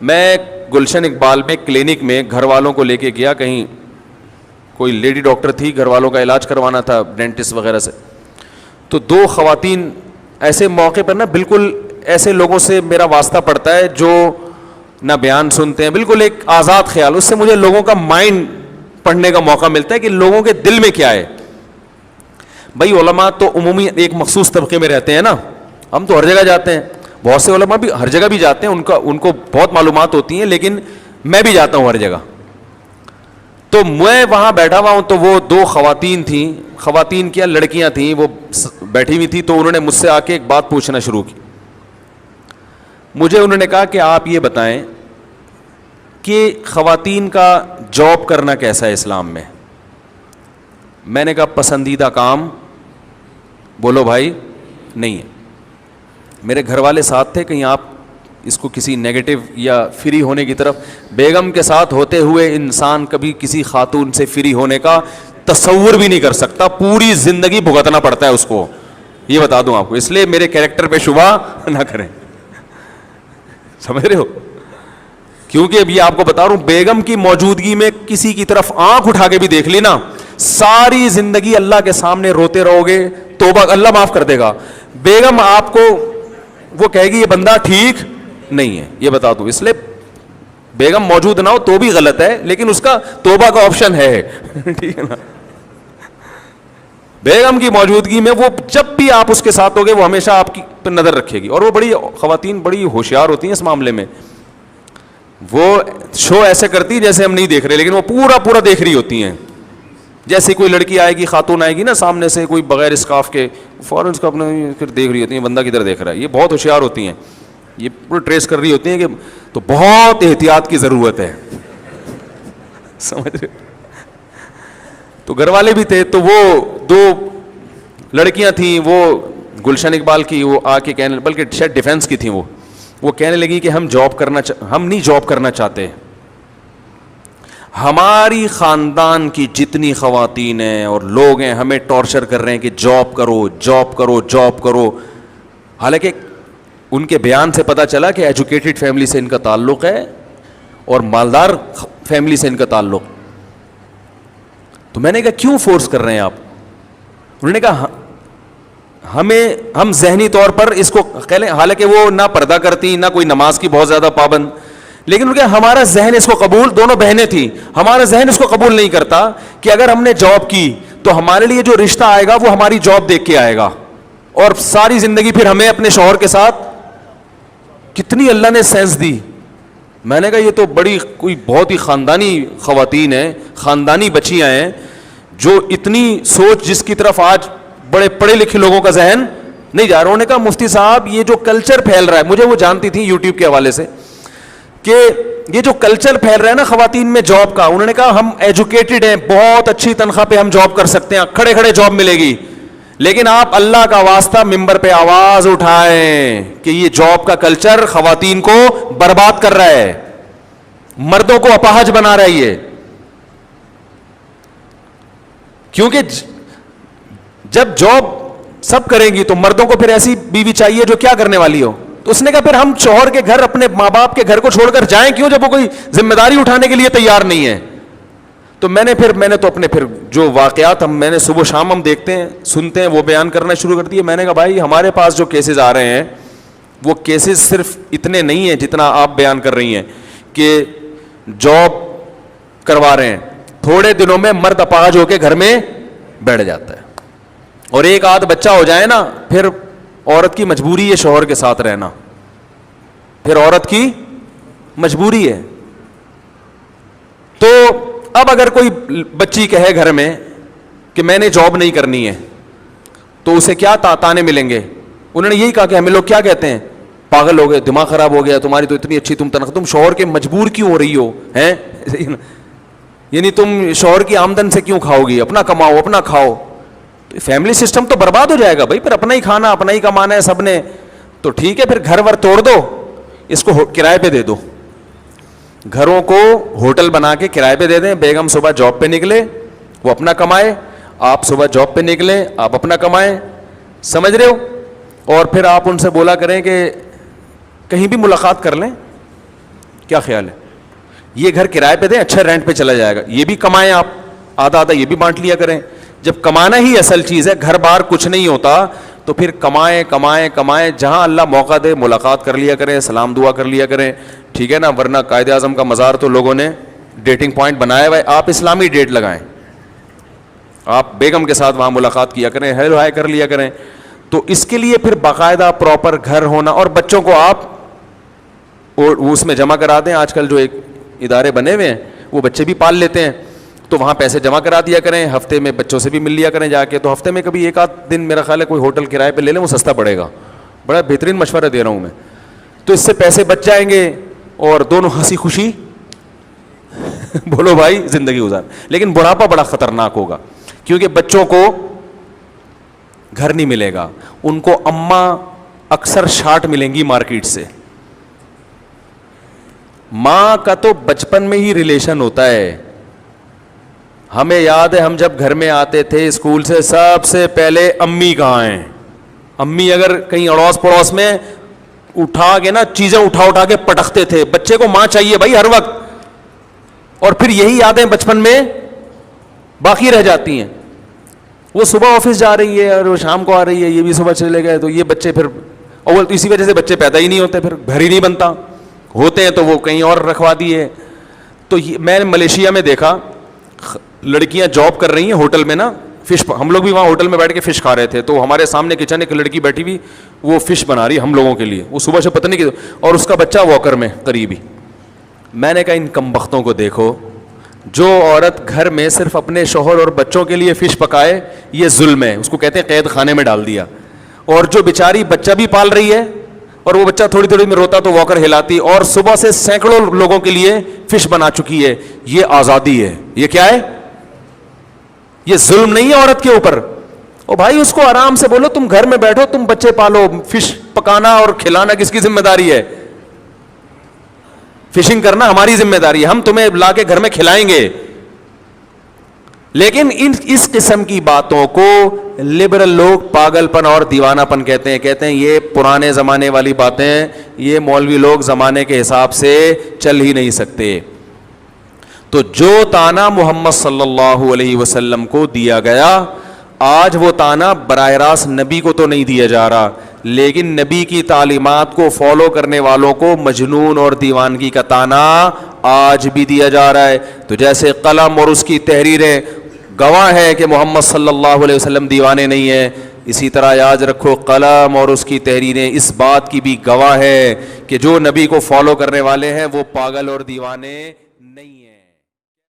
میں گلشن اقبال میں کلینک میں گھر والوں کو لے کے گیا, کہیں کوئی لیڈی ڈاکٹر تھی, گھر والوں کا علاج کروانا تھا ڈینٹسٹ وغیرہ سے. تو دو خواتین ایسے موقع پر نا بالکل ایسے لوگوں سے میرا واسطہ پڑتا ہے جو نہ بیان سنتے ہیں, بالکل ایک آزاد خیال, اس سے مجھے لوگوں کا مائنڈ پڑھنے کا موقع ملتا ہے کہ لوگوں کے دل میں کیا ہے. بھائی علماء تو عمومی ایک مخصوص طبقے میں رہتے ہیں نا, ہم تو ہر جگہ جاتے ہیں, بہت سے علماء بھی ہر جگہ بھی جاتے ہیں, ان کو بہت معلومات ہوتی ہیں, لیکن میں بھی جاتا ہوں ہر جگہ. تو میں وہاں بیٹھا ہوا ہوں, تو وہ دو خواتین تھیں, خواتین کیا لڑکیاں تھیں, وہ بیٹھی ہوئی تھی. تو انہوں نے مجھ سے آ کے ایک بات پوچھنا شروع کی. مجھے انہوں نے کہا کہ آپ یہ بتائیں کہ خواتین کا جاب کرنا کیسا ہے اسلام میں. میں نے کہا پسندیدہ کام بولو بھائی نہیں ہے. میرے گھر والے ساتھ تھے, کہیں آپ اس کو کسی نیگیٹو یا فری ہونے کی طرف, بیگم کے ساتھ ہوتے ہوئے انسان کبھی کسی خاتون سے فری ہونے کا تصور بھی نہیں کر سکتا, پوری زندگی بھگتنا پڑتا ہے اس کو, یہ بتا دوں آپ کو. اس لیے میرے کیریکٹر پہ شبہ نہ کریں, سمجھ رہے ہو, کیونکہ اب یہ آپ کو بتا رہا ہوں, بیگم کی موجودگی میں کسی کی طرف آنکھ اٹھا کے بھی دیکھ لی نا, ساری زندگی اللہ کے سامنے روتے رہو گے, توبہ اللہ معاف کر دے گا. بیگم آپ کو وہ کہے گی یہ بندہ ٹھیک نہیں ہے, یہ بتا دوں. اس لیے بیگم موجود نہ ہو تو بھی غلط ہے, لیکن اس کا توبہ کا آپشن ہے, ٹھیک ہے نا. بیگم کی موجودگی میں وہ جب بھی آپ اس کے ساتھ ہوگے وہ ہمیشہ آپ کی پہ نظر رکھے گی. اور وہ بڑی خواتین بڑی ہوشیار ہوتی ہیں اس معاملے میں, وہ شو ایسے کرتی جیسے ہم نہیں دیکھ رہے, لیکن وہ پورا پورا دیکھ رہی ہوتی ہیں. جیسے کوئی لڑکی آئے گی, خاتون آئے گی نا سامنے سے, کوئی بغیر اسکارف کے, فوراً اس کو اپنا پھر دیکھ رہی ہوتی ہیں, بندہ کدھر دیکھ رہا ہے. یہ بہت ہوشیار ہوتی ہیں, یہ پورا ٹریس کر رہی ہوتی ہیں کہ, تو بہت احتیاط کی ضرورت ہے, سمجھ رہے. تو گھر والے بھی تھے, تو وہ دو لڑکیاں تھیں, وہ گلشن اقبال کی, وہ آ کے کہنے, بلکہ شاید ڈیفینس کی تھیں, وہ کہنے لگی کہ ہم نہیں جاب کرنا چاہتے. ہماری خاندان کی جتنی خواتین ہیں اور لوگ ہیں ہمیں ٹارچر کر رہے ہیں کہ جاب کرو جاب کرو جاب کرو. حالانکہ ان کے بیان سے پتہ چلا کہ ایجوکیٹڈ فیملی سے ان کا تعلق ہے اور مالدار فیملی سے ان کا تعلق. تو میں نے کہا کیوں فورس کر رہے ہیں آپ؟ انہوں نے کہا ہم ذہنی طور پر اس کو, حالانکہ وہ نہ پردہ کرتی نہ کوئی نماز کی بہت زیادہ پابند, لیکن ہمارا ذہن اس کو قبول, دونوں بہنیں تھیں, ہمارا ذہن اس کو قبول نہیں کرتا کہ اگر ہم نے جاب کی تو ہمارے لیے جو رشتہ آئے گا وہ ہماری جاب دیکھ کے آئے گا, اور ساری زندگی پھر ہمیں اپنے شوہر کے ساتھ. کتنی اللہ نے سینس دی. میں نے کہا یہ تو بڑی کوئی بہت ہی خاندانی خواتین ہیں, خاندانی بچیاں ہیں, جو اتنی سوچ جس کی طرف آج بڑے پڑھے لکھے لوگوں کا ذہن نہیں جا رہا. انہوں نے کہا مفتی صاحب یہ جو کلچر پھیل رہا ہے, مجھے وہ جانتی تھی یوٹیوب کے حوالے سے, کہ یہ جو کلچر پھیل رہا ہے نا خواتین میں جاب کا, انہوں نے کہا ہم ایجوکیٹڈ ہیں, بہت اچھی تنخواہ پہ ہم جاب کر سکتے ہیں, کھڑے کھڑے جاب ملے گی, لیکن آپ اللہ کا واسطہ ممبر پہ آواز اٹھائیں کہ یہ جاب کا کلچر خواتین کو برباد کر رہا ہے, مردوں کو اپاہج بنا رہا ہے یہ. کیونکہ جب جاب سب کریں گی تو مردوں کو پھر ایسی بیوی چاہیے جو کیا کرنے والی ہو. تو اس نے کہا پھر ہم شوہر کے گھر, اپنے ماں باپ کے گھر کو چھوڑ کر جائیں کیوں جب وہ کوئی ذمہ داری اٹھانے کے لیے تیار نہیں ہے. تو میں نے تو اپنے پھر جو واقعات میں نے صبح شام ہم دیکھتے ہیں سنتے ہیں وہ بیان کرنا شروع کر دیے. میں نے کہا بھائی ہمارے پاس جو کیسز آ رہے ہیں وہ کیسز صرف اتنے نہیں ہیں جتنا آپ بیان کر رہی ہیں کہ جاب کروا رہے ہیں, تھوڑے دنوں میں مرد اپاہج ہو کے گھر میں بیٹھ جاتا ہے, اور ایک آدھ بچہ ہو جائے نا پھر عورت کی مجبوری ہے شوہر کے ساتھ رہنا, پھر عورت کی مجبوری ہے. تو اب اگر کوئی بچی کہے گھر میں کہ میں نے جاب نہیں کرنی ہے تو اسے کیا تانے ملیں گے؟ انہوں نے یہی کہا کہ ہمیں لوگ کیا کہتے ہیں, پاگل ہو گئے, دماغ خراب ہو گیا, تمہاری تو اتنی اچھی تم تنخواہ, تم شوہر کے مجبور کیوں ہو رہی ہو ہیں, یعنی تم شوہر کی آمدن سے کیوں کھاؤ گی, اپنا کماؤ اپنا کھاؤ. فیملی سسٹم تو برباد ہو جائے گا بھائی, پھر اپنا ہی کھانا اپنا ہی کمانا ہے سب نے. تو ٹھیک ہے پھر گھر ور توڑ دو, اس کو کرائے پہ دے دو, گھروں کو ہوٹل بنا کے کرائے پہ دے دیں. بیگم صبح جاب پہ نکلے وہ اپنا کمائے, آپ صبح جاب پہ نکلیں آپ اپنا کمائیں, سمجھ رہے ہو. اور پھر آپ ان سے بولا کریں کہ کہیں بھی ملاقات کر لیں, کیا خیال ہے؟ یہ گھر کرائے پہ دیں, اچھا رینٹ پہ چلا جائے گا, یہ بھی کمائیں آپ, آدھا آدھا یہ بھی بانٹ لیا کریں. جب کمانا ہی اصل چیز ہے, گھر بار کچھ نہیں ہوتا, تو پھر کمائیں کمائیں کمائیں, جہاں اللہ موقع دے ملاقات کر لیا کریں, سلام دعا کر لیا کریں, ٹھیک ہے نا. ورنہ قائد اعظم کا مزار تو لوگوں نے ڈیٹنگ پوائنٹ بنایا ہوا ہے, آپ اسلامی ڈیٹ لگائیں, آپ بیگم کے ساتھ وہاں ملاقات کیا کریں, ہیلو ہائے کر لیا کریں. تو اس کے لیے پھر باقاعدہ پراپر گھر ہونا, اور بچوں کو آپ اس میں جمع کرا دیں. آج کل جو ایک ادارے بنے ہوئے ہیں وہ بچے بھی پال لیتے ہیں, تو وہاں پیسے جمع کرا دیا کریں, ہفتے میں بچوں سے بھی مل لیا کریں جا کے. تو ہفتے میں کبھی ایک آدھ دن میرا خیال ہے کوئی ہوٹل کرائے پہ لے لیں, وہ سستا پڑے گا. بڑا بہترین مشورہ دے رہا ہوں میں. تو اس سے پیسے بچ جائیں گے اور دونوں ہنسی خوشی بولو بھائی زندگی گزار. لیکن بڑھاپا بڑا خطرناک ہوگا, کیونکہ بچوں کو گھر نہیں ملے گا, ان کو اماں اکثر شارٹ ملیں گی مارکیٹ سے. ماں کا تو بچپن میں ہی ریلیشن ہوتا ہے. ہمیں یاد ہے ہم جب گھر میں آتے تھے اسکول سے, سب سے پہلے امی کہاں ہیں. امی اگر کہیں اڑوس پڑوس میں اٹھا کے نا چیزیں اٹھا کے پٹکتے تھے. بچے کو ماں چاہیے بھائی ہر وقت, اور پھر یہی یادیں بچپن میں باقی رہ جاتی ہیں. وہ صبح آفس جا رہی ہے اور وہ شام کو آ رہی ہے, یہ بھی صبح چلے گئے, تو یہ بچے پھر اول تو اسی وجہ سے بچے پیدا ہی نہیں ہوتے, پھر گھر ہی نہیں بنتا, ہوتے ہیں تو وہ کہیں اور رکھوا دیے. تو میں نے ملیشیا میں دیکھا لڑکیاں جاب کر رہی ہیں ہوٹل میں نا, فش, ہم لوگ بھی وہاں ہوٹل میں بیٹھ کے فش کھا رہے تھے, تو ہمارے سامنے کچن ایک لڑکی بیٹھی ہوئی, وہ فش بنا رہی ہم لوگوں کے لیے, وہ صبح سے پتہ نہیں, اور اس کا بچہ واکر میں قریبی. میں نے کہا ان کمبختوں کو دیکھو, جو عورت گھر میں صرف اپنے شوہر اور بچوں کے لیے فش پکائے یہ ظلم ہے, اس کو کہتے ہیں قید خانے میں ڈال دیا. اور جو بیچاری بچہ بھی پال رہی ہے اور وہ بچہ تھوڑی تھوڑی میں روتا تو واکر ہلاتی, اور صبح سے سینکڑوں لوگوں کے لیے فش بنا چکی ہے, یہ آزادی ہے. یہ کیا ہے؟ یہ ظلم نہیں ہے عورت کے اوپر. او بھائی اس کو آرام سے بولو تم گھر میں بیٹھو, تم بچے پالو, فش پکانا اور کھلانا کس کی ذمہ داری ہے؟ فشنگ کرنا ہماری ذمہ داری ہے, ہم تمہیں لا کے گھر میں کھلائیں گے. لیکن اس قسم کی باتوں کو لبرل لوگ پاگل پن اور دیوانہ پن کہتے ہیں یہ پرانے زمانے والی باتیں, یہ مولوی لوگ زمانے کے حساب سے چل ہی نہیں سکتے. تو جو تانا محمد صلی اللہ علیہ وسلم کو دیا گیا, آج وہ تانا براہ راست نبی کو تو نہیں دیا جا رہا, لیکن نبی کی تعلیمات کو فالو کرنے والوں کو مجنون اور دیوانگی کا تانا آج بھی دیا جا رہا ہے. تو جیسے قلم اور اس کی تحریریں گواہ ہے کہ محمد صلی اللہ علیہ وسلم دیوانے نہیں ہیں, اسی طرح یاد رکھو قلم اور اس کی تحریریں اس بات کی بھی گواہ ہے کہ جو نبی کو فالو کرنے والے ہیں وہ پاگل اور دیوانے نہیں ہیں.